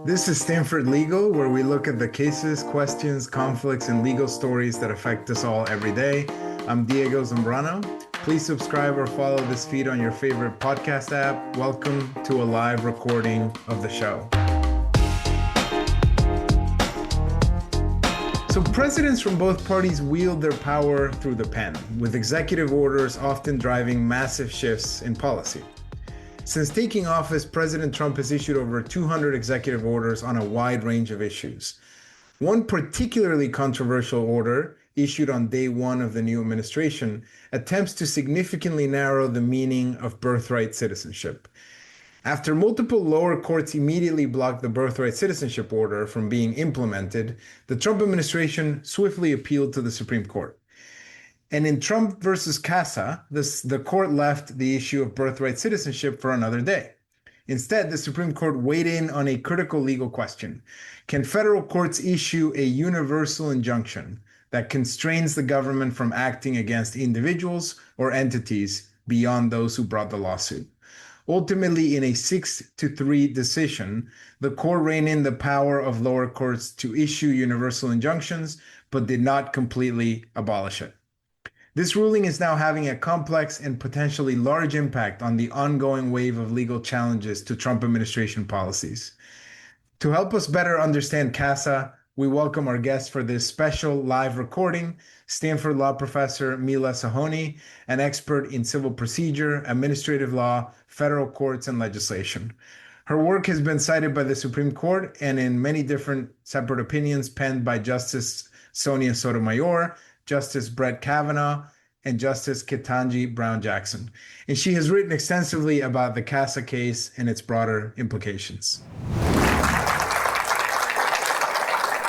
This is Stanford Legal, where we look at the cases, questions, conflicts, and legal stories that affect us all every day. I'm Diego Zambrano. Please subscribe or follow this feed on your favorite podcast app. Welcome to a live recording of the show. So presidents from both parties wield their power through the pen, with executive orders often driving massive shifts in policy. Since taking office, President Trump has issued over 200 executive orders on a wide range of issues. One particularly controversial order, issued on day one of the new administration, attempts to significantly narrow the meaning of birthright citizenship. After multiple lower courts immediately blocked the birthright citizenship order from being implemented, the Trump administration swiftly appealed to the Supreme Court. And in Trump versus CASA, the court left the issue of birthright citizenship for another day. Instead, the Supreme Court weighed in on a critical legal question. Can federal courts issue a universal injunction that constrains the government from acting against individuals or entities beyond those who brought the lawsuit? Ultimately, in a 6-3 decision, the court reined in the power of lower courts to issue universal injunctions, but did not completely abolish it. This ruling is now having a complex and potentially large impact on the ongoing wave of legal challenges to Trump administration policies. To help us better understand CASA, we welcome our guest for this special live recording, Stanford Law Professor Mila Sohoni, an expert in civil procedure, administrative law, federal courts, and legislation. Her work has been cited by the Supreme Court and in many different separate opinions penned by Justice Sonia Sotomayor, Justice Brett Kavanaugh, and Justice Ketanji Brown Jackson. And she has written extensively about the CASA case and its broader implications.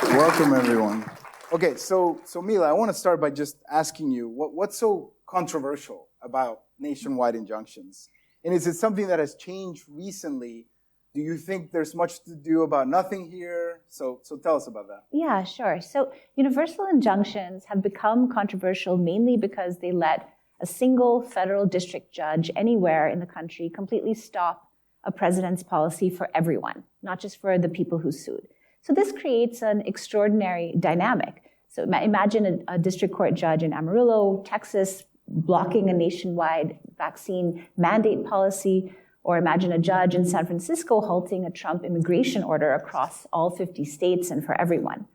Welcome, everyone. Okay, so Mila, I want to start by just asking you, what's so controversial about nationwide injunctions? And is it something that has changed recently? Do you think there's much to do about nothing here? So tell us about that. Yeah, sure. So universal injunctions have become controversial mainly because they let a single federal district judge anywhere in the country completely stop a president's policy for everyone, not just for the people who sued. So this creates an extraordinary dynamic. So imagine a district court judge in Amarillo, Texas, blocking a nationwide vaccine mandate policy, or imagine a judge in San Francisco halting a Trump immigration order across all 50 states and for everyone.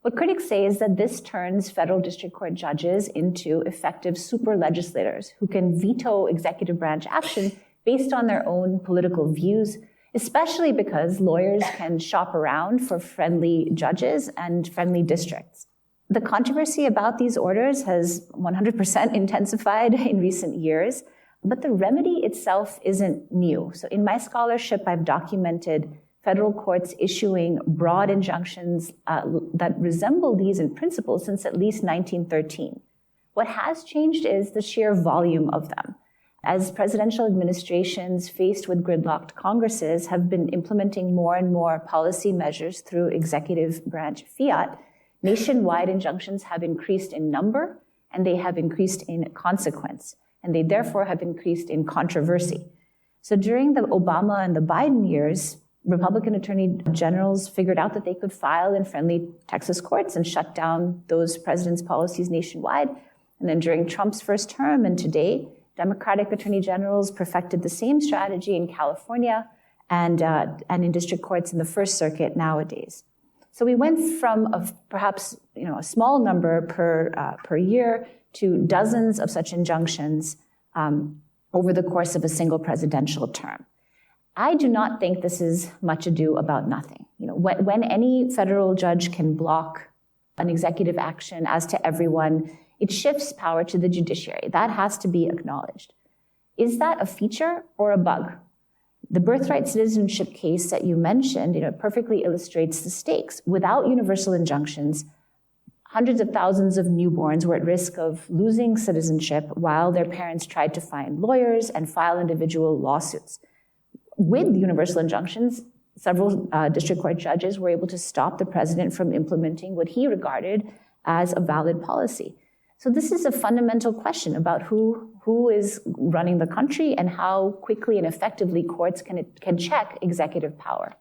What critics say is that this turns federal district court judges into effective super legislators who can veto executive branch action based on their own political views, especially because lawyers can shop around for friendly judges and friendly districts. The controversy about these orders has 100% intensified in recent years, but the remedy itself isn't new. So in my scholarship, I've documented federal courts issuing broad injunctions that resemble these in principle since at least 1913. What has changed is the sheer volume of them. As presidential administrations faced with gridlocked Congresses have been implementing more and more policy measures through executive branch fiat, nationwide injunctions have increased in number and they have increased in consequence. And they therefore have increased in controversy. So during the Obama and the Biden years, Republican attorney generals figured out that they could file in friendly Texas courts and shut down those president's policies nationwide. And then during Trump's first term and today, Democratic attorney generals perfected the same strategy in California and in district courts in the First Circuit nowadays. So we went from perhaps a small number per year to dozens of such injunctions over the course of a single presidential term. I do not think this is much ado about nothing. When any federal judge can block an executive action as to everyone, it shifts power to the judiciary. That has to be acknowledged. Is that a feature or a bug? The birthright citizenship case that you mentioned, perfectly illustrates the stakes. Without universal injunctions, hundreds of thousands of newborns were at risk of losing citizenship while their parents tried to find lawyers and file individual lawsuits. With universal injunctions, several district court judges were able to stop the president from implementing what he regarded as a valid policy. So this is a fundamental question about who is running the country and how quickly and effectively courts can check executive power.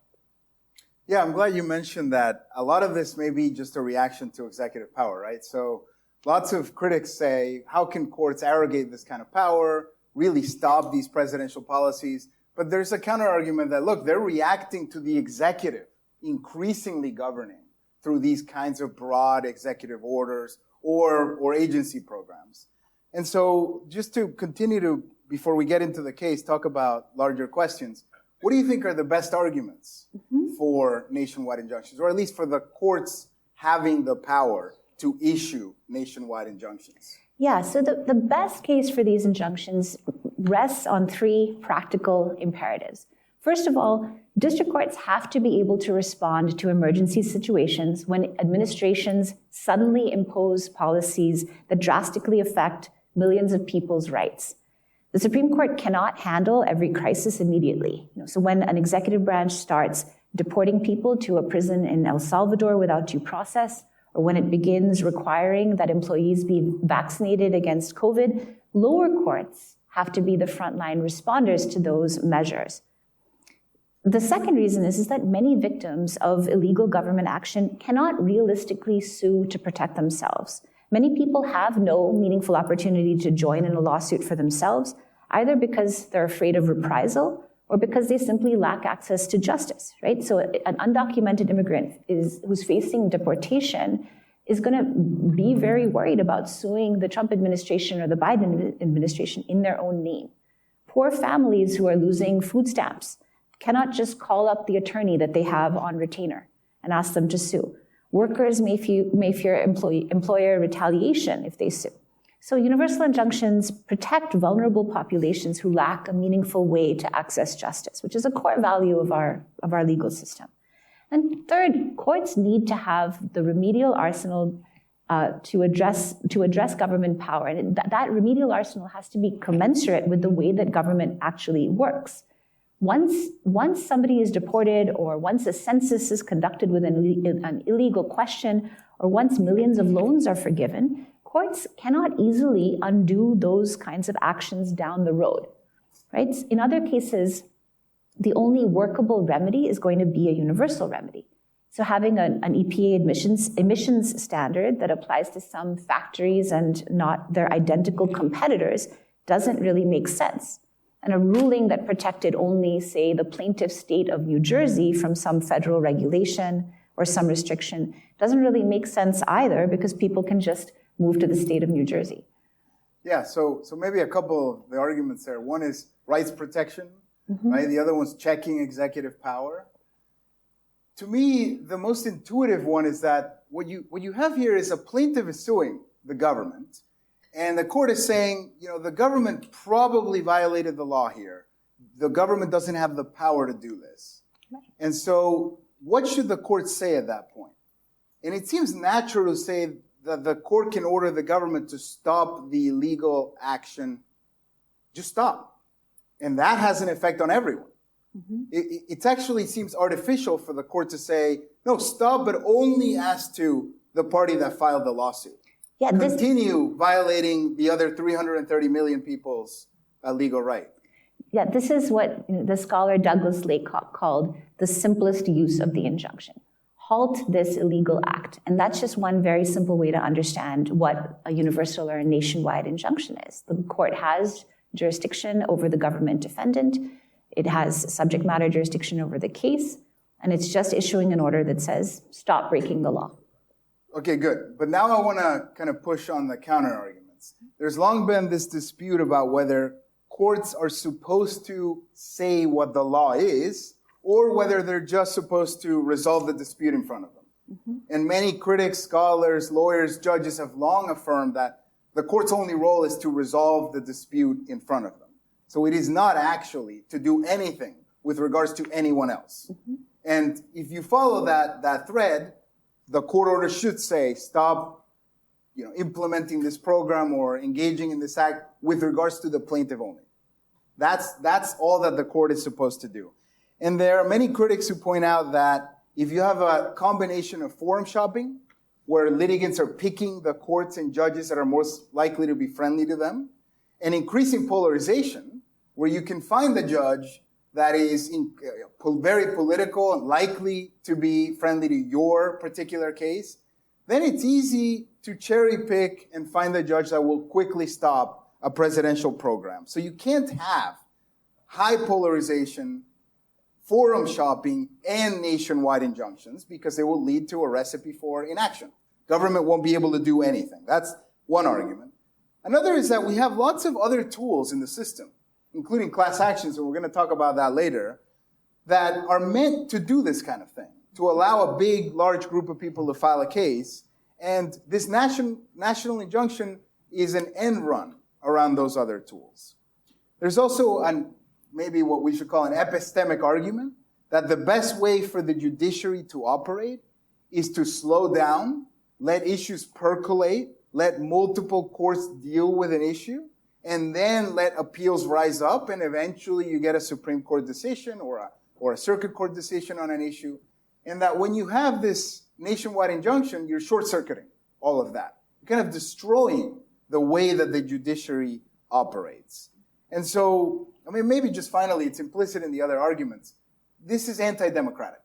Yeah, I'm glad you mentioned that. A lot of this may be just a reaction to executive power, right? So lots of critics say, how can courts arrogate this kind of power, really stop these presidential policies? But there's a counter argument that, look, they're reacting to the executive increasingly governing through these kinds of broad executive orders or agency programs. And so just to continue to, before we get into the case, talk about larger questions, what do you think are the best arguments for nationwide injunctions, or at least for the courts having the power to issue nationwide injunctions? Yeah, so the best case for these injunctions rests on three practical imperatives. First of all, district courts have to be able to respond to emergency situations when administrations suddenly impose policies that drastically affect millions of people's rights. The Supreme Court cannot handle every crisis immediately. So when an executive branch starts deporting people to a prison in El Salvador without due process, or when it begins requiring that employees be vaccinated against COVID, lower courts have to be the frontline responders to those measures. The second reason is that many victims of illegal government action cannot realistically sue to protect themselves. Many people have no meaningful opportunity to join in a lawsuit for themselves, either because they're afraid of reprisal or because they simply lack access to justice, right? So an undocumented immigrant who's facing deportation is going to be very worried about suing the Trump administration or the Biden administration in their own name. Poor families who are losing food stamps cannot just call up the attorney that they have on retainer and ask them to sue. Workers may fear employer retaliation if they sue. So universal injunctions protect vulnerable populations who lack a meaningful way to access justice, which is a core value of our legal system. And third, courts need to have the remedial arsenal to address government power. And that remedial arsenal has to be commensurate with the way that government actually works. Once somebody is deported, or once a census is conducted with an illegal question, or once millions of loans are forgiven, courts cannot easily undo those kinds of actions down the road, right? In other cases, the only workable remedy is going to be a universal remedy. So having an EPA emissions standard that applies to some factories and not their identical competitors doesn't really make sense. And a ruling that protected only, say, the plaintiff state of New Jersey from some federal regulation or some restriction doesn't really make sense either, because people can just move to the state of New Jersey. Yeah, so maybe a couple of the arguments there. One is rights protection, right? The other one's checking executive power. To me, the most intuitive one is that what you have here is a plaintiff is suing the government, and the court is saying, the government probably violated the law here. The government doesn't have the power to do this. Right. And so what should the court say at that point? And it seems natural to say that the court can order the government to stop the illegal action. Just stop. And that has an effect on everyone. It actually seems artificial for the court to say, no, stop, but only as to the party that filed the lawsuit. Yeah, continue violating the other 330 million people's legal right. Yeah, this is what the scholar Douglas Lake called the simplest use of the injunction. Halt this illegal act. And that's just one very simple way to understand what a universal or a nationwide injunction is. The court has jurisdiction over the government defendant. It has subject matter jurisdiction over the case. And it's just issuing an order that says, stop breaking the law. Okay, good. But now I want to kind of push on the counter arguments. There's long been this dispute about whether courts are supposed to say what the law is, or whether they're just supposed to resolve the dispute in front of them. And many critics, scholars, lawyers, judges have long affirmed that the court's only role is to resolve the dispute in front of them. So it is not actually to do anything with regards to anyone else. And if you follow that thread, the court order should say, stop implementing this program or engaging in this act with regards to the plaintiff only. That's all that the court is supposed to do. And there are many critics who point out that if you have a combination of forum shopping, where litigants are picking the courts and judges that are most likely to be friendly to them, and increasing polarization, where you can find the judge that is very political and likely to be friendly to your particular case, then it's easy to cherry pick and find a judge that will quickly stop a presidential program. So you can't have high polarization, forum shopping, and nationwide injunctions because they will lead to a recipe for inaction. Government won't be able to do anything. That's one argument. Another is that we have lots of other tools in the system, including class actions, and we're going to talk about that later, that are meant to do this kind of thing, to allow a big, large group of people to file a case. And this national injunction is an end run around those other tools. There's also maybe what we should call an epistemic argument that the best way for the judiciary to operate is to slow down, let issues percolate, let multiple courts deal with an issue, and then let appeals rise up, and eventually you get a Supreme Court decision or a circuit court decision on an issue. And that when you have this nationwide injunction, you're short-circuiting all of that. You're kind of destroying the way that the judiciary operates. And so, I mean, maybe just finally, it's implicit in the other arguments. This is anti-democratic,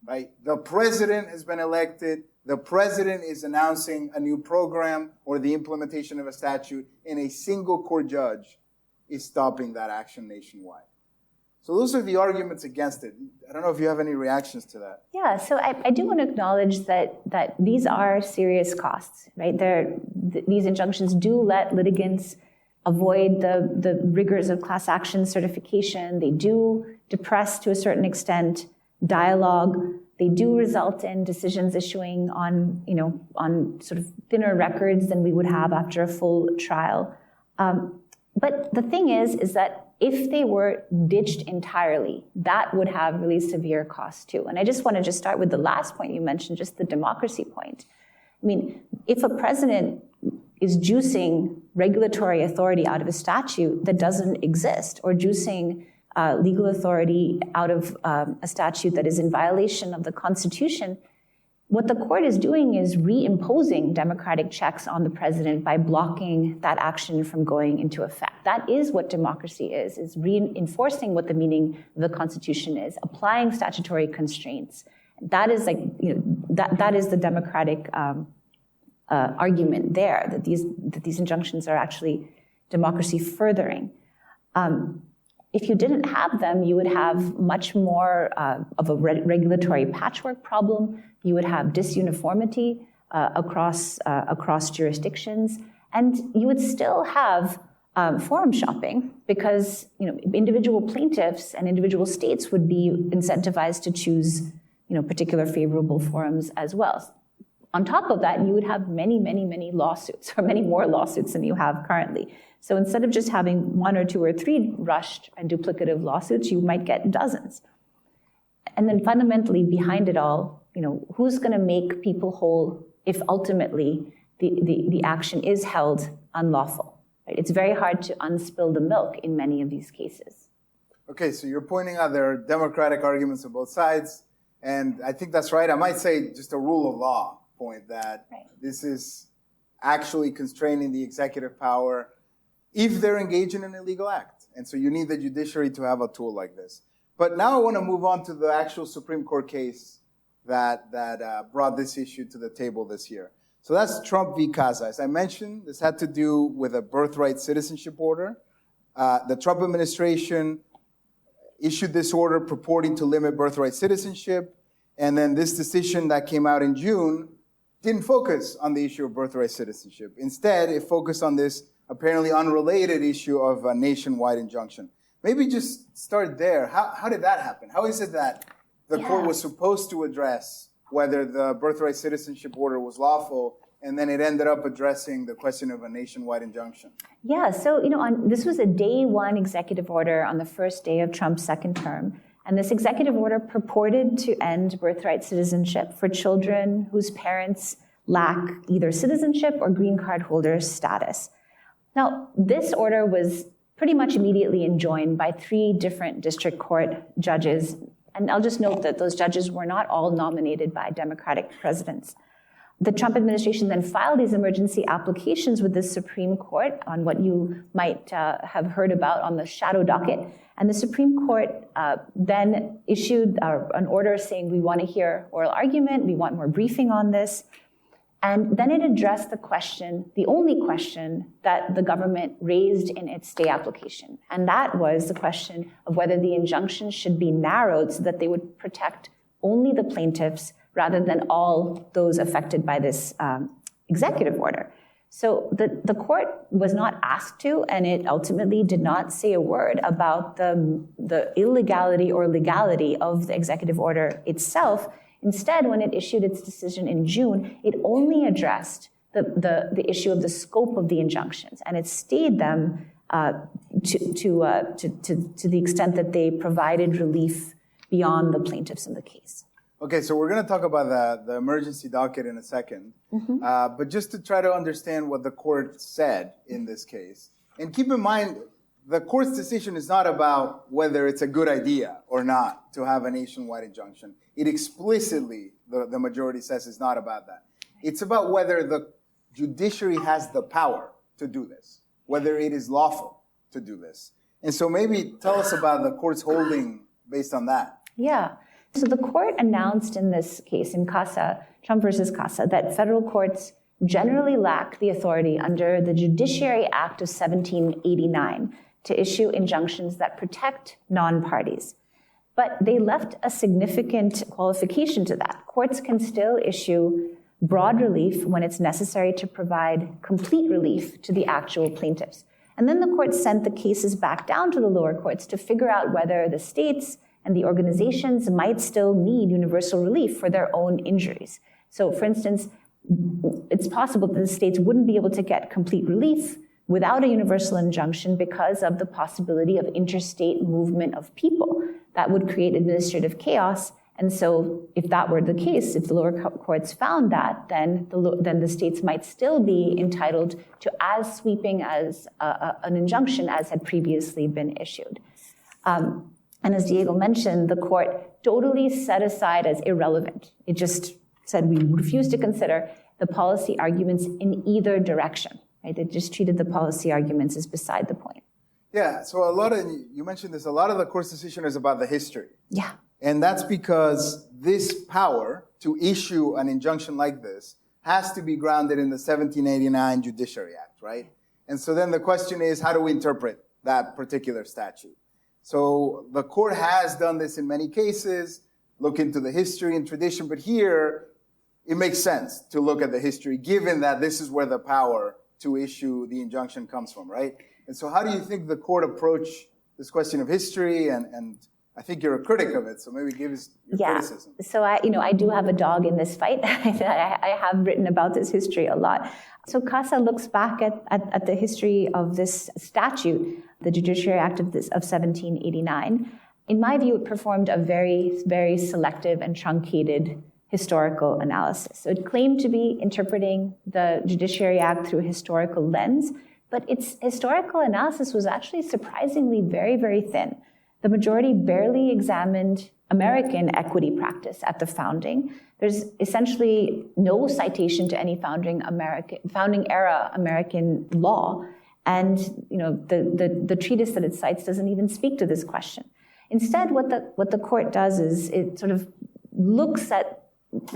right? The president has been elected. The president is announcing a new program or the implementation of a statute, and a single court judge is stopping that action nationwide. So those are the arguments against it. I don't know if you have any reactions to that. Yeah, so I do want to acknowledge that these are serious costs, right? These injunctions do let litigants avoid the rigors of class action certification. They do depress, to a certain extent, dialogue. They do result in decisions issuing on sort of thinner records than we would have after a full trial. But the thing is that if they were ditched entirely, that would have really severe costs too. And I just want to start with the last point you mentioned, just the democracy point. I mean, if a president is juicing regulatory authority out of a statute that doesn't exist, or juicing legal authority out of a statute that is in violation of the Constitution, what the court is doing is reimposing democratic checks on the president by blocking that action from going into effect. That is what democracy is reinforcing what the meaning of the Constitution is, applying statutory constraints. That is that is the democratic argument there, that these injunctions are actually democracy furthering. If you didn't have them, you would have much more of a regulatory patchwork problem. You would have disuniformity across jurisdictions, and you would still have forum shopping because individual plaintiffs and individual states would be incentivized to choose particular favorable forums as well. On top of that, you would have many, many, many lawsuits, or many more lawsuits than you have currently. So instead of just having 1 or 2 or 3 rushed and duplicative lawsuits, you might get dozens. And then fundamentally behind it all, who's going to make people whole if ultimately the action is held unlawful? Right? It's very hard to unspill the milk in many of these cases. Okay, so you're pointing out there are democratic arguments on both sides, and I think that's right. I might say just a rule of law point that this is actually constraining the executive power if they're engaged in an illegal act. And so you need the judiciary to have a tool like this. But now I want to move on to the actual Supreme Court case that brought this issue to the table this year. So that's Trump v. CASA. As I mentioned, this had to do with a birthright-citizenship order. The Trump administration issued this order purporting to limit birthright citizenship. And then this decision that came out in June didn't focus on the issue of birthright citizenship. Instead, it focused on this apparently unrelated issue of a nationwide injunction. Maybe just start there. How did that happen? How is it that the court was supposed to address whether the birthright citizenship order was lawful, and then it ended up addressing the question of a nationwide injunction? Yeah, so this was a day 1 executive order on the first day of Trump's second term. And this executive order purported to end birthright citizenship for children whose parents lack either citizenship or green card holder status. Now, this order was pretty much immediately enjoined by 3 different district court judges. And I'll just note that those judges were not all nominated by Democratic presidents. The Trump administration then filed these emergency applications with the Supreme Court on what you might have heard about on the shadow docket. And the Supreme Court then issued an order saying, we want to hear oral argument, we want more briefing on this. And then it addressed the question, the only question that the government raised in its stay application. And that was the question of whether the injunctions should be narrowed so that they would protect only the plaintiffs rather than all those affected by this executive order. So the court was not asked to, and it ultimately did not say a word about the illegality or legality of the executive order itself. Instead, when it issued its decision in June, it only addressed the issue of the scope of the injunctions, and it stayed them to the extent that they provided relief beyond the plaintiffs in the case. Okay, so we're going to talk about the emergency docket in a second. But just to try to understand what the court said in this case, and keep in mind, the court's decision is not about whether it's a good idea or not to have a nationwide injunction. It explicitly, the majority says, is not about that. It's about whether the judiciary has the power to do this, whether it is lawful to do this. And so maybe tell us about the court's holding based on that. Yeah. So the court announced in this case, in CASA, Trump versus CASA, that federal courts generally lack the authority under the Judiciary Act of 1789 to issue injunctions that protect non-parties. But they left a significant qualification to that. Courts can still issue broad relief when it's necessary to provide complete relief to the actual plaintiffs. And then the court sent the cases back down to the lower courts to figure out whether the states and the organizations might still need universal relief for their own injuries. So, for instance, it's possible that the states wouldn't be able to get complete relief without a universal injunction because of the possibility of interstate movement of people. That would create administrative chaos. And so if that were the case, if the lower courts found that, then the states might still be entitled to as sweeping as an injunction as had previously been issued. And as Diego mentioned, the court totally set aside as irrelevant. It just said we refuse to consider the policy arguments in either direction. Right? It just treated the policy arguments as beside the point. Yeah, so you mentioned this, a lot of the court's decision is about the history. Yeah. And that's because this power to issue an injunction like this has to be grounded in the 1789 Judiciary Act, right? And so then the question is, how do we interpret that particular statute? So the court has done this in many cases, look into the history and tradition, but here it makes sense to look at the history, given that this is where the power to issue the injunction comes from, right? And so how do you think the court approached this question of history? And I think you're a critic of it, so maybe give us your criticism. So I do have a dog in this fight. I have written about this history a lot. So CASA looks back at the history of this statute, the Judiciary Act of 1789. In my view, it performed a very, very selective and truncated historical analysis. So it claimed to be interpreting the Judiciary Act through a historical lens, but its historical analysis was actually surprisingly very, very thin. The majority barely examined American equity practice at the founding. There's essentially no citation to any founding era American law. And the treatise that it cites doesn't even speak to this question. Instead, what the court does is it sort of looks at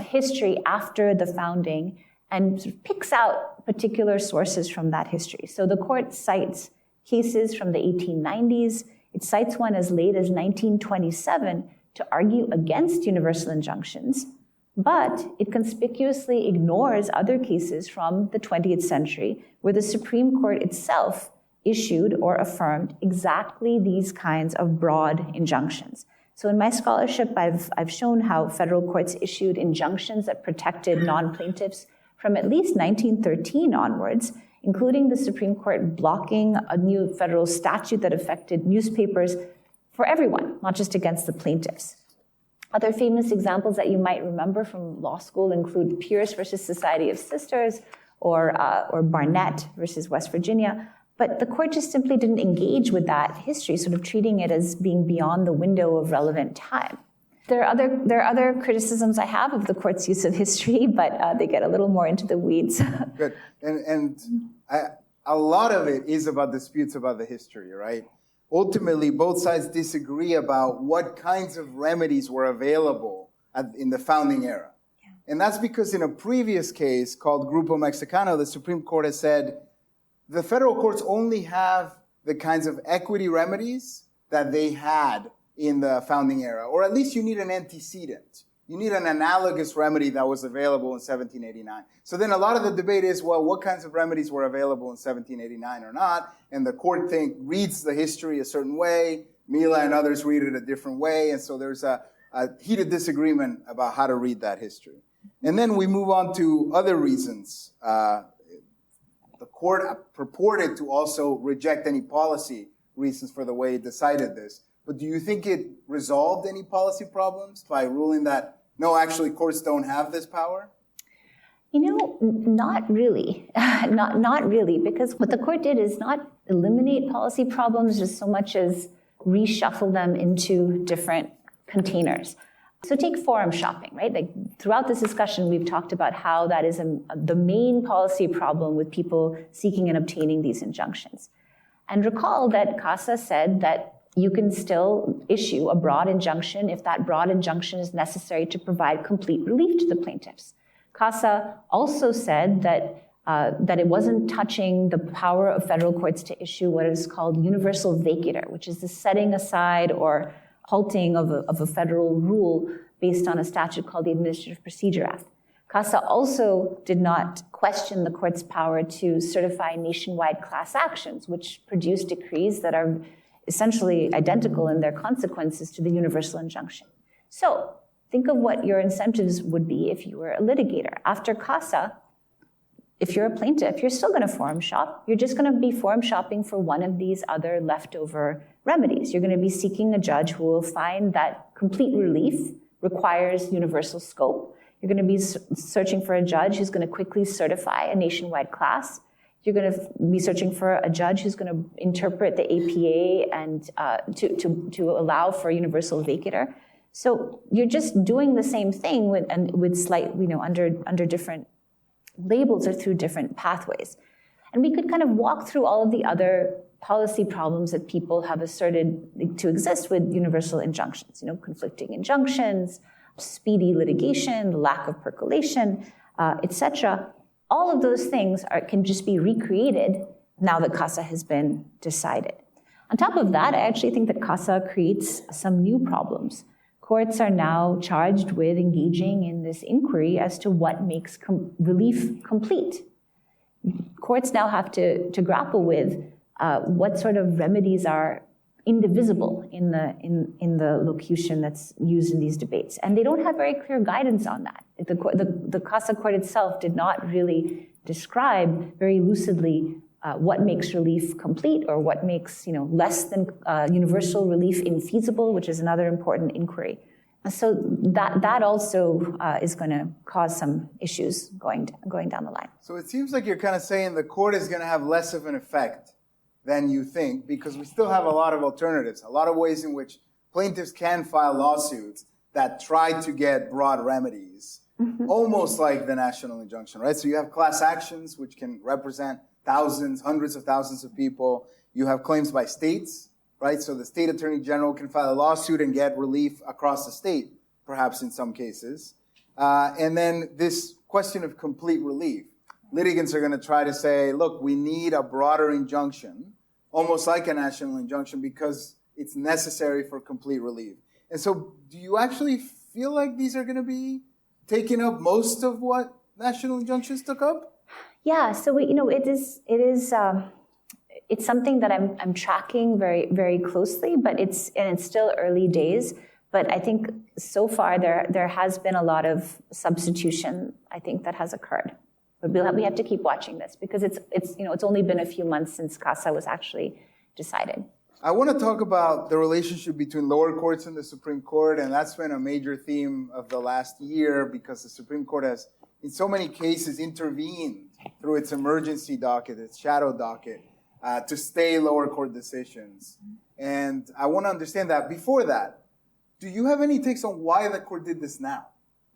history after the founding and sort of picks out particular sources from that history. So the court cites cases from the 1890s. It cites one as late as 1927 to argue against universal injunctions, but it conspicuously ignores other cases from the 20th century where the Supreme Court itself issued or affirmed exactly these kinds of broad injunctions. So in my scholarship, I've shown how federal courts issued injunctions that protected non-plaintiffs from at least 1913 onwards, including the Supreme Court blocking a new federal statute that affected newspapers for everyone, not just against the plaintiffs. Other famous examples that you might remember from law school include Pierce versus Society of Sisters or Barnett versus West Virginia. But the court just simply didn't engage with that history, sort of treating it as being beyond the window of relevant time. There are other criticisms I have of the court's use of history, but they get a little more into the weeds. Good. A lot of it is about disputes about the history, right? Ultimately, both sides disagree about what kinds of remedies were available in the founding era. Yeah. And that's because in a previous case called Grupo Mexicano, the Supreme Court has said the federal courts only have the kinds of equity remedies that they had in the founding era, or at least you need an antecedent. You need an analogous remedy that was available in 1789. So then a lot of the debate is, well, what kinds of remedies were available in 1789 or not? And the court reads the history a certain way. Mila and others read it a different way. And so there's a heated disagreement about how to read that history. And then we move on to other reasons. The court purported to also reject any policy reasons for the way it decided this. But do you think it resolved any policy problems by ruling that, no, actually, courts don't have this power? Not really. Not really, because what the court did is not eliminate policy problems just so much as reshuffle them into different containers. So take forum shopping, right? Like throughout this discussion, we've talked about how that is the main policy problem with people seeking and obtaining these injunctions. And recall that CASA said that you can still issue a broad injunction if that broad injunction is necessary to provide complete relief to the plaintiffs. CASA also said that it wasn't touching the power of federal courts to issue what is called universal vacatur, which is the setting aside or halting of a federal rule based on a statute called the Administrative Procedure Act. CASA also did not question the court's power to certify nationwide class actions, which produce decrees that are essentially identical in their consequences to the universal injunction. So think of what your incentives would be if you were a litigator. After CASA, if you're a plaintiff, you're still going to forum shop. You're just going to be forum shopping for one of these other leftover remedies. You're going to be seeking a judge who will find that complete relief requires universal scope. You're going to be searching for a judge who's going to quickly certify a nationwide class. You're going to be searching for a judge who's going to interpret the APA and to allow for universal vacatur. So you're just doing the same thing with slight, under different labels or through different pathways. And we could kind of walk through all of the other policy problems that people have asserted to exist with universal injunctions, conflicting injunctions, speedy litigation, lack of percolation, etc. All of those things can just be recreated now that CASA has been decided. On top of that, I actually think that CASA creates some new problems. Courts are now charged with engaging in this inquiry as to what makes relief complete. Courts now have to grapple with what sort of remedies are indivisible in the locution that's used in these debates. And they don't have very clear guidance on that. The CASA court itself did not really describe very lucidly what makes relief complete or what makes less than universal relief infeasible, which is another important inquiry. So that also is going to cause some issues going down the line. So it seems like you're kind of saying the court is going to have less of an effect than you think, because we still have a lot of alternatives, a lot of ways in which plaintiffs can file lawsuits that try to get broad remedies, almost like the national injunction, right? So you have class actions, which can represent thousands, hundreds of thousands of people. You have claims by states, right? So the state attorney general can file a lawsuit and get relief across the state, perhaps in some cases. And then this question of complete relief. Litigants are going to try to say, look, we need a broader injunction, almost like a national injunction, because it's necessary for complete relief. And so do you actually feel like these are going to be taking up most of what national injunctions took up? Yeah, so it's something that I'm tracking very, very closely, but it's still early days. But I think so far there has been a lot of substitution, I think, that has occurred. But we have to keep watching this because it's only been a few months since CASA was actually decided. I want to talk about the relationship between lower courts and the Supreme Court, and that's been a major theme of the last year because the Supreme Court has, in so many cases, intervened through its emergency docket, its shadow docket, to stay lower court decisions. And I want to understand that. Before that, Do you have any takes on why the court did this now?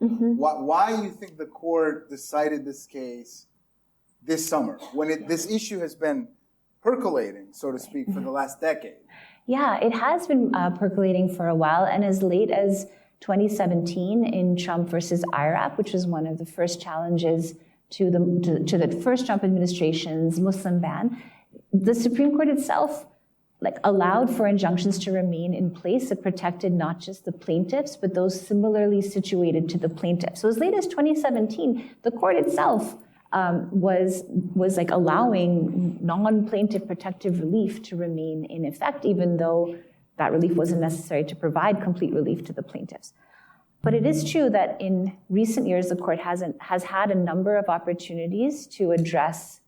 Mm-hmm. Why you think the court decided this case this summer, when this issue has been percolating, so to speak, for the last decade? Yeah, it has been percolating for a while, and as late as 2017 in Trump versus IRAP, which was one of the first challenges to the first Trump administration's Muslim ban, the Supreme Court itself allowed for injunctions to remain in place that protected not just the plaintiffs, but those similarly situated to the plaintiffs. So as late as 2017, the court itself was allowing non-plaintiff protective relief to remain in effect, even though that relief wasn't necessary to provide complete relief to the plaintiffs. But it is true that in recent years, the court has had a number of opportunities to address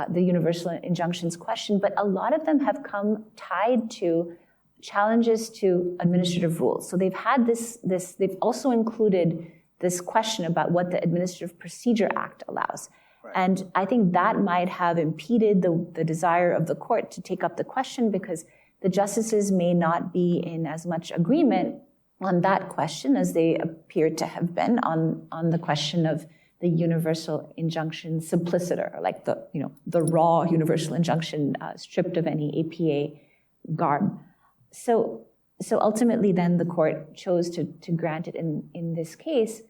the universal injunctions question, but a lot of them have come tied to challenges to administrative rules. So they've had they've also included this question about what the Administrative Procedure Act allows. Right. And I think that might have impeded the desire of the court to take up the question, because the justices may not be in as much agreement on that question as they appear to have been on the question of the universal injunction simpliciter, like the raw universal injunction stripped of any APA garb. So ultimately, then the court chose to grant it in this case,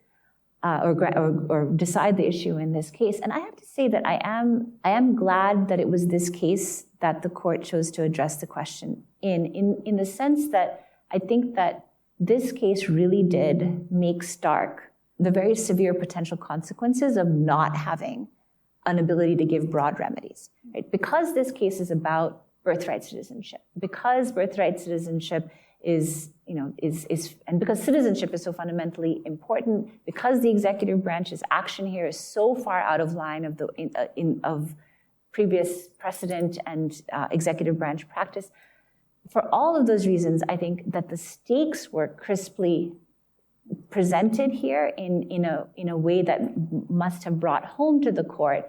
or decide the issue in this case. And I have to say that I am glad that it was this case that the court chose to address the question in the sense that I think that this case really did make stark the very severe potential consequences of not having an ability to give broad remedies, right? Because this case is about birthright citizenship, because birthright citizenship is and because citizenship is so fundamentally important, because the executive branch's action here is so far out of line of previous precedent and executive branch practice. For all of those reasons, I think that the stakes were crisply presented here in a way that must have brought home to the court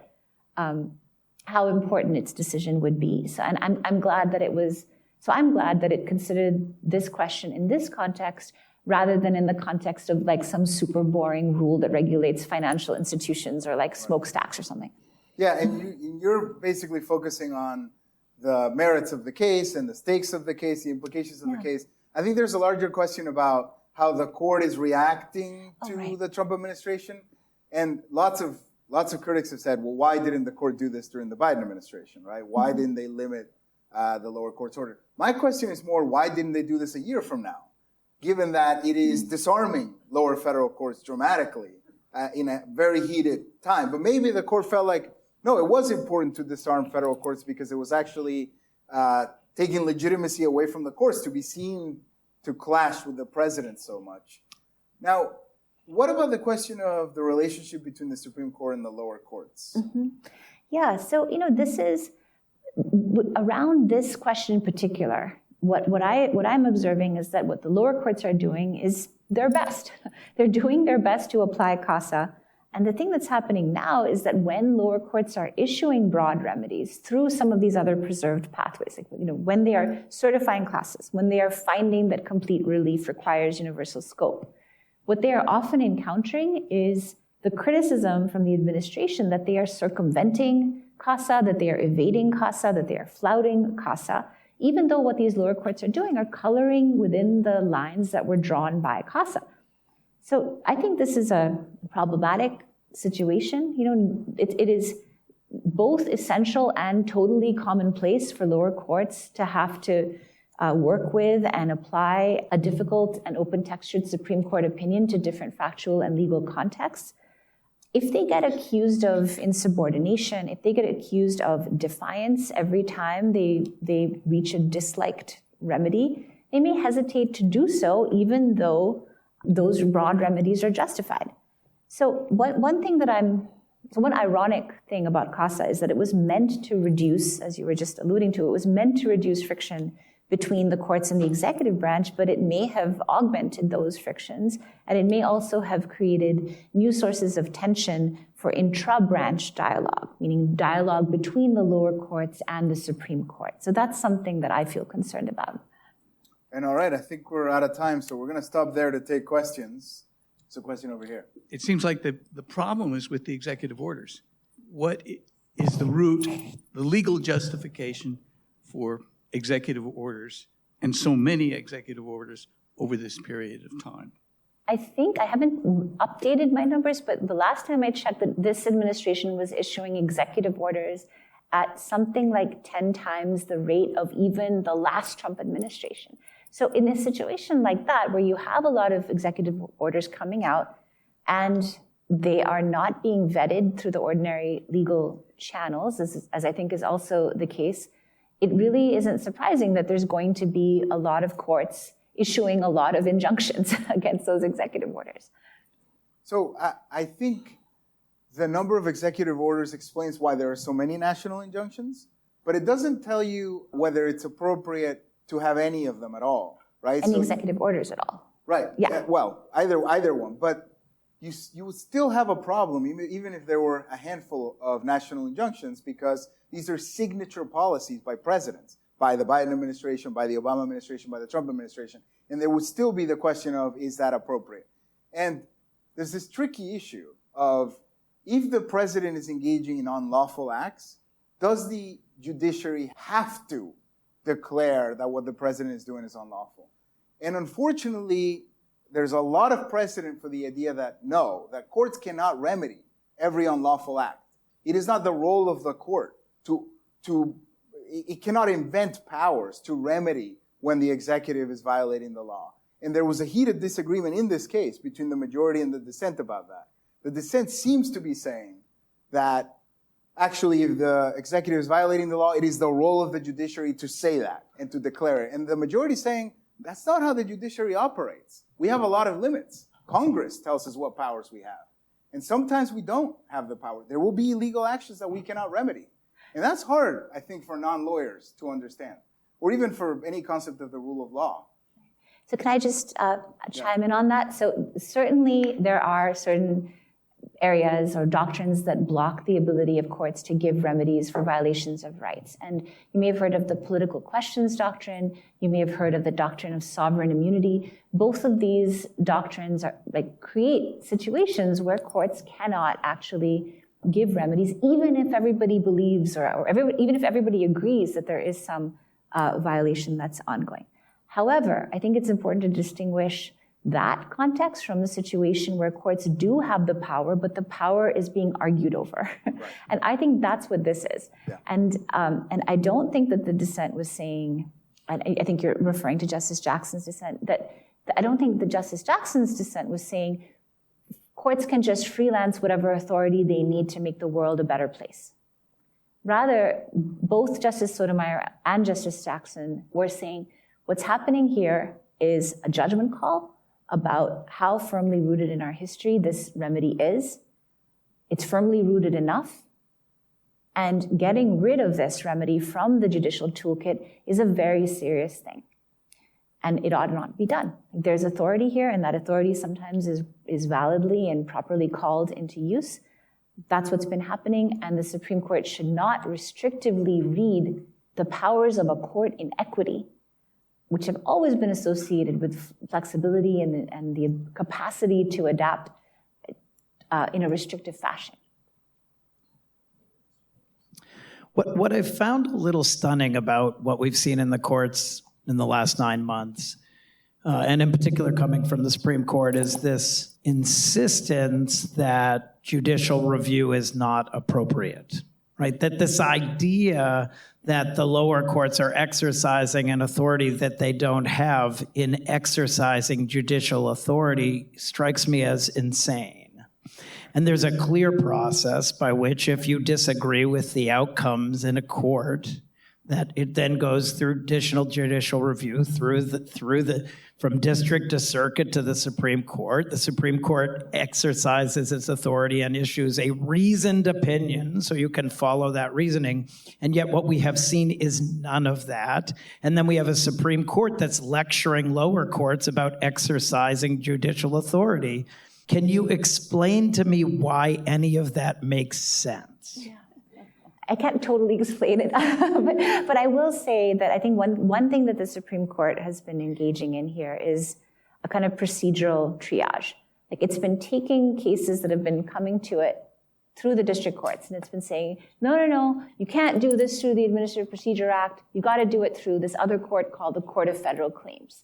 how important its decision would be. So, and I'm glad that it was. So I'm glad that it considered this question in this context rather than in the context of some super boring rule that regulates financial institutions or smokestacks or something. Yeah, and you're basically focusing on the merits of the case and the stakes of the case, the implications of the case. I think there's a larger question about how the court is reacting to the Trump administration. And lots of critics have said, well, why didn't the court do this during the Biden administration, right? Why didn't they limit the lower court's order? My question is more, why didn't they do this a year from now, given that it is disarming lower federal courts dramatically in a very heated time? But maybe the court felt like, no, it was important to disarm federal courts because it was actually taking legitimacy away from the courts to be seen to clash with the president so much. Now, what about the question of the relationship between the Supreme Court and the lower courts? Mm-hmm. Yeah, so, this is, around this question in particular, what I'm observing is that what the lower courts are doing is their best. They're doing their best to apply CASA. And the thing that's happening now is that when lower courts are issuing broad remedies through some of these other preserved pathways, when they are certifying classes, when they are finding that complete relief requires universal scope, what they are often encountering is the criticism from the administration that they are circumventing CASA, that they are evading CASA, that they are flouting CASA, even though what these lower courts are doing are coloring within the lines that were drawn by CASA. So I think this is a problematic situation. It is both essential and totally commonplace for lower courts to have to work with and apply a difficult and open-textured Supreme Court opinion to different factual and legal contexts. If they get accused of insubordination, if they get accused of defiance every time they reach a disliked remedy, they may hesitate to do so even though those broad remedies are justified. So one ironic thing about CASA is that it was meant to reduce, as you were just alluding to, it was meant to reduce friction between the courts and the executive branch, but it may have augmented those frictions, and it may also have created new sources of tension for intra-branch dialogue, meaning dialogue between the lower courts and the Supreme Court. So that's something that I feel concerned about. And all right, I think we're out of time, so we're going to stop there to take questions. There's a question over here. It seems like the problem is with the executive orders. What is the root, the legal justification for executive orders and so many executive orders over this period of time? I think I haven't updated my numbers, but the last time I checked, that this administration was issuing executive orders at something like 10 times the rate of even the last Trump administration. So in a situation like that, where you have a lot of executive orders coming out and they are not being vetted through the ordinary legal channels, as I think is also the case, it really isn't surprising that there's going to be a lot of courts issuing a lot of injunctions against those executive orders. So I think the number of executive orders explains why there are so many national injunctions, but it doesn't tell you whether it's appropriate to have any of them at all, right? Any executive orders at all. Right. Yeah. Well, either one, but you would still have a problem even if there were a handful of national injunctions, because these are signature policies by presidents, by the Biden administration, by the Obama administration, by the Trump administration, and there would still be the question of, is that appropriate? And there's this tricky issue of, if the president is engaging in unlawful acts, does the judiciary have to declare that what the president is doing is unlawful? And unfortunately, there's a lot of precedent for the idea that no, that courts cannot remedy every unlawful act. It is not the role of the court it cannot invent powers to remedy when the executive is violating the law. And there was a heated disagreement in this case between the majority and the dissent about that. The dissent seems to be saying that actually, if the executive is violating the law, it is the role of the judiciary to say that and to declare it. And the majority is saying that's not how the judiciary operates. We have a lot of limits. Congress tells us what powers we have. And sometimes we don't have the power. There will be illegal actions that we cannot remedy. And that's hard, I think, for non-lawyers to understand, or even for any concept of the rule of law. So can I just chime in on that? So certainly there are certain areas or doctrines that block the ability of courts to give remedies for violations of rights. And you may have heard of the political questions doctrine. You may have heard of the doctrine of sovereign immunity. Both of these doctrines create situations where courts cannot actually give remedies, even if everybody believes even if everybody agrees that there is some violation that's ongoing. However, I think it's important to distinguish that context from the situation where courts do have the power, but the power is being argued over. Right. And I think that's what this is. Yeah. And I don't think that the dissent was saying, and I think you're referring to Justice Jackson's dissent, that I don't think that Justice Jackson's dissent was saying courts can just freelance whatever authority they need to make the world a better place. Rather, both Justice Sotomayor and Justice Jackson were saying what's happening here is a judgment call about how firmly rooted in our history this remedy is. It's firmly rooted enough. And getting rid of this remedy from the judicial toolkit is a very serious thing. And it ought not be done. There's authority here, and that authority sometimes is validly and properly called into use. That's what's been happening, and the Supreme Court should not restrictively read the powers of a court in equity, which have always been associated with flexibility and the capacity to adapt in a restrictive fashion. What I've found a little stunning about what we've seen in the courts in the last 9 months, and in particular coming from the Supreme Court, is this insistence that judicial review is not appropriate, right? That this idea that the lower courts are exercising an authority that they don't have in exercising judicial authority strikes me as insane. And there's a clear process by which, if you disagree with the outcomes in a court, that it then goes through additional judicial review from district to circuit to the Supreme Court. The Supreme Court exercises its authority and issues a reasoned opinion, so you can follow that reasoning. And yet what we have seen is none of that. And then we have a Supreme Court that's lecturing lower courts about exercising judicial authority. Can you explain to me why any of that makes sense? Yeah. I can't totally explain it, but I will say that I think one thing that the Supreme Court has been engaging in here is a kind of procedural triage. Like it's been taking cases that have been coming to it through the district courts, and it's been saying, no, you can't do this through the Administrative Procedure Act. You got to do it through this other court called the Court of Federal Claims.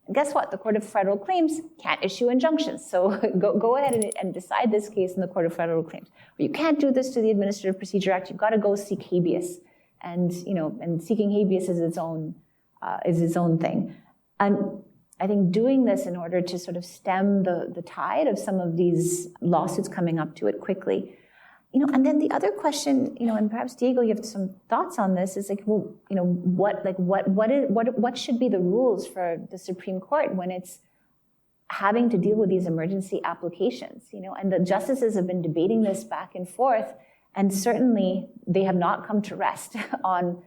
And guess what? The Court of Federal Claims can't issue injunctions. So go ahead and decide this case in the Court of Federal Claims. Or you can't do this through the Administrative Procedure Act. You've got to go seek habeas. And seeking habeas is its own thing. And I think doing this in order to sort of stem the tide of some of these lawsuits coming up to it quickly. And then the other question, and perhaps Diego, you have some thoughts on this, is like, well, what should be the rules for the Supreme Court when it's having to deal with these emergency applications, and the justices have been debating this back and forth, and certainly they have not come to rest on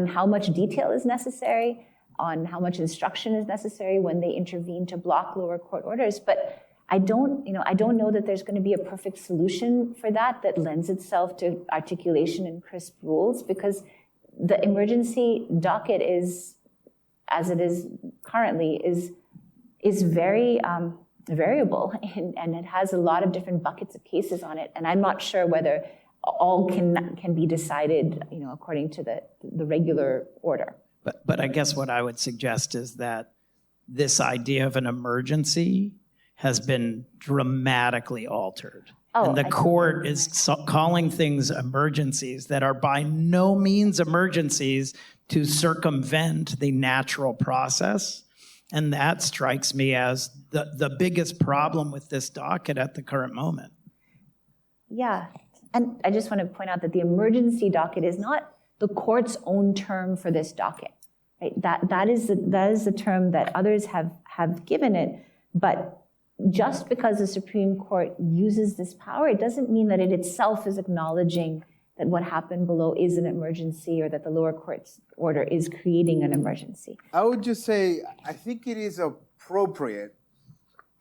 how much detail is necessary, on how much instruction is necessary when they intervene to block lower court orders. But I don't know that there's going to be a perfect solution for that lends itself to articulation and crisp rules, because the emergency docket is, as it is currently, is very variable, and it has a lot of different buckets of cases on it. And I'm not sure whether all can be decided, according to the regular order. But I guess what I would suggest is that this idea of an emergency has been dramatically altered. And the court is calling things emergencies that are by no means emergencies to circumvent the natural process. And that strikes me as the biggest problem with this docket at the current moment. Yeah, and I just want to point out that the emergency docket is not the court's own term for this docket. Right? That is the term that others have given it, but just because the Supreme Court uses this power, it doesn't mean that it itself is acknowledging that what happened below is an emergency, or that the lower court's order is creating an emergency. I would just say, I think it is appropriate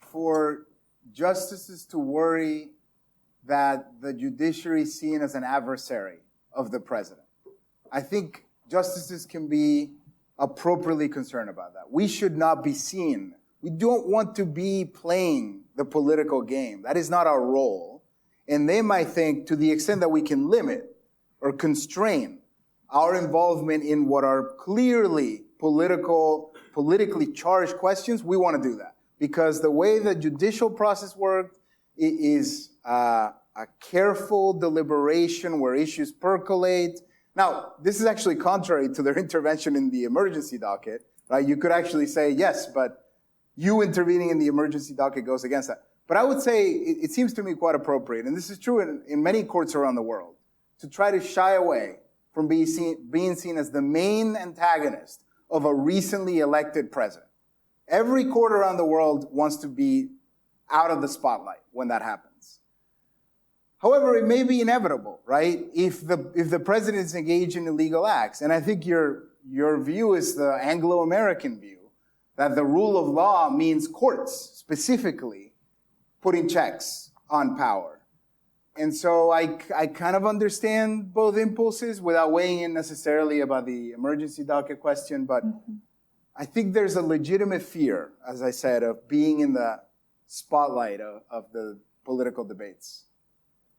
for justices to worry that the judiciary is seen as an adversary of the president. I think justices can be appropriately concerned about that. We should not be seen. We don't want to be playing the political game. That is not our role. And they might think, to the extent that we can limit or constrain our involvement in what are clearly politically charged questions, we want to do that. Because the way the judicial process works is a careful deliberation where issues percolate. Now, this is actually contrary to their intervention in the emergency docket, right? You could actually say, yes, but you intervening in the emergency docket goes against that. But I would say it seems to me quite appropriate, and this is true in many courts around the world, to try to shy away from being seen as the main antagonist of a recently elected president. Every court around the world wants to be out of the spotlight when that happens. However, it may be inevitable, right? If the president is engaged in illegal acts, and I think your view is the Anglo-American view, that the rule of law means courts specifically putting checks on power. And so I kind of understand both impulses without weighing in necessarily about the emergency docket question, but I think there's a legitimate fear, as I said, of being in the spotlight of the political debates.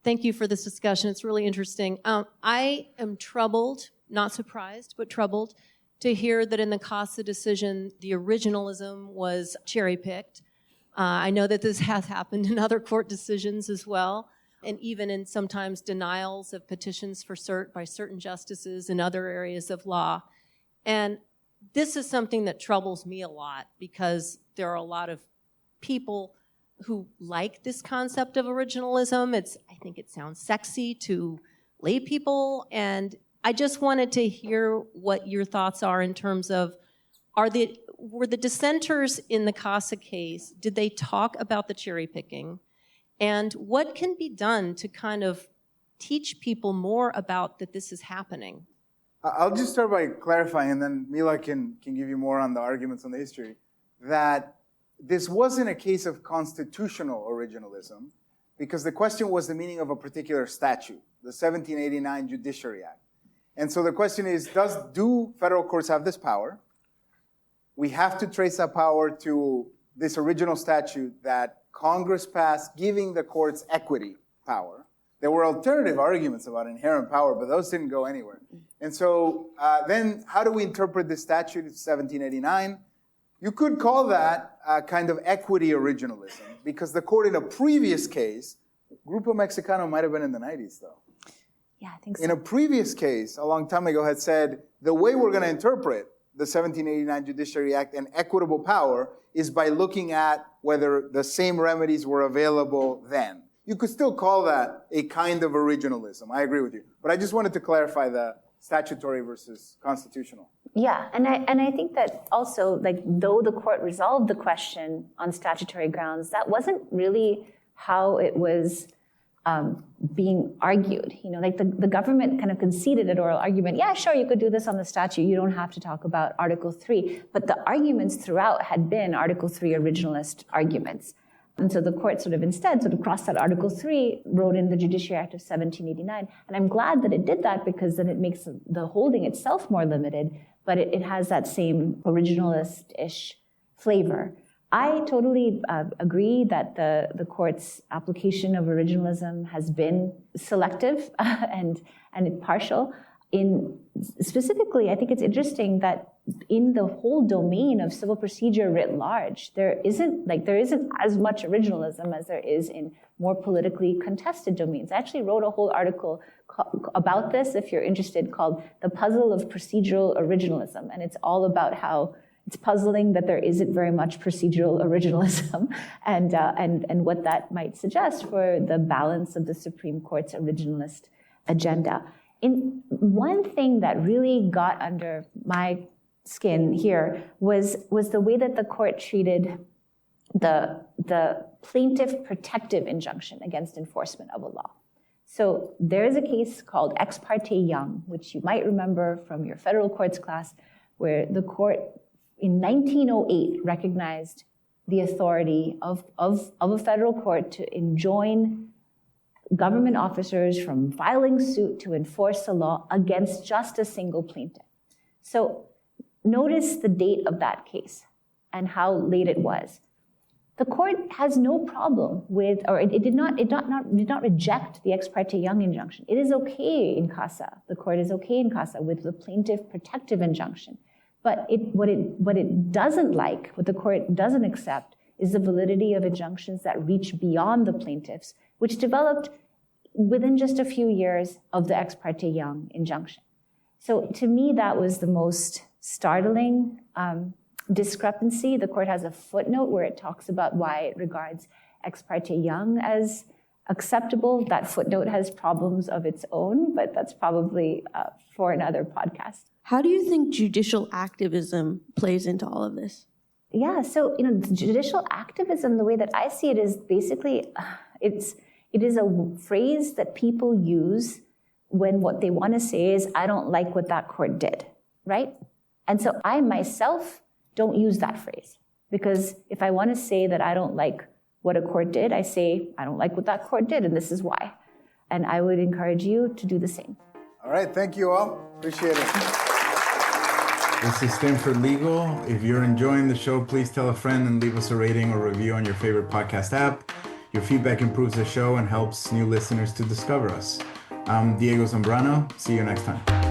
Thank you for this discussion. It's really interesting. I am troubled, not surprised, but troubled to hear that in the CASA decision, the originalism was cherry-picked. I know that this has happened in other court decisions as well, and even in sometimes denials of petitions for cert by certain justices in other areas of law. And this is something that troubles me a lot, because there are a lot of people who like this concept of originalism. I think it sounds sexy to lay people, and I just wanted to hear what your thoughts are in terms of, were the dissenters in the CASA case, did they talk about the cherry picking? And what can be done to kind of teach people more about that this is happening? I'll just start by clarifying, and then Mila can give you more on the arguments on the history, that this wasn't a case of constitutional originalism. because the question was the meaning of a particular statute, the 1789 Judiciary Act. And so the question is, do federal courts have this power? We have to trace that power to this original statute that Congress passed, giving the courts equity power. There were alternative arguments about inherent power, but those didn't go anywhere. And so then how do we interpret this statute? It's 1789. You could call that a kind of equity originalism, because the court in a previous case, Grupo Mexicano might have been in the 90s, though. Yeah, I think so. In a previous case, a long time ago, had said, the way we're going to interpret the 1789 Judiciary Act and equitable power is by looking at whether the same remedies were available then. You could still call that a kind of originalism. I agree with you. But I just wanted to clarify the statutory versus constitutional. Yeah, and I think that also, like, though the court resolved the question on statutory grounds, that wasn't really how it was being argued. You know, like the government kind of conceded an oral argument. Yeah, sure, you could do this on the statute. You don't have to talk about Article 3. But the arguments throughout had been Article 3 originalist arguments. And so the court instead crossed out Article 3, wrote in the Judiciary Act of 1789. And I'm glad that it did that, because then it makes the holding itself more limited, but it has that same originalist-ish flavor. I totally agree that the court's application of originalism has been selective and partial. Specifically, I think it's interesting that in the whole domain of civil procedure writ large, there isn't as much originalism as there is in more politically contested domains. I actually wrote a whole article about this, if you're interested, called "The Puzzle of Procedural Originalism," and it's all about how it's puzzling that there isn't very much procedural originalism, and what that might suggest for the balance of the Supreme Court's originalist agenda. One thing that really got under my skin here was the way that the court treated the plaintiff protective injunction against enforcement of a law. So there is a case called Ex parte Young, which you might remember from your federal courts class, where the court in 1908 recognized the authority of a federal court to enjoin government officers from filing suit to enforce a law against just a single plaintiff. So notice the date of that case and how late it was. The court has no problem with, or it did not reject the Ex parte Young injunction. It is okay in CASA. The court is okay in CASA with the plaintiff protective injunction. But what it doesn't like, what the court doesn't accept, is the validity of injunctions that reach beyond the plaintiffs, which developed within just a few years of the Ex parte Young injunction. So to me, that was the most startling discrepancy. The court has a footnote where it talks about why it regards Ex parte Young as acceptable. That footnote has problems of its own, but that's probably for another podcast. How do you think judicial activism plays into all of this? Yeah, so judicial activism, the way that I see it, is basically it is a phrase that people use when what they want to say is, I don't like what that court did, right? And so I myself don't use that phrase, because if I want to say that I don't like what a court did, I say, I don't like what that court did, and this is why. And I would encourage you to do the same. All right, thank you all. Appreciate it. This is Stanford Legal. If you're enjoying the show, please tell a friend and leave us a rating or review on your favorite podcast app. Your feedback improves the show and helps new listeners to discover us. I'm Diego Zambrano. See you next time.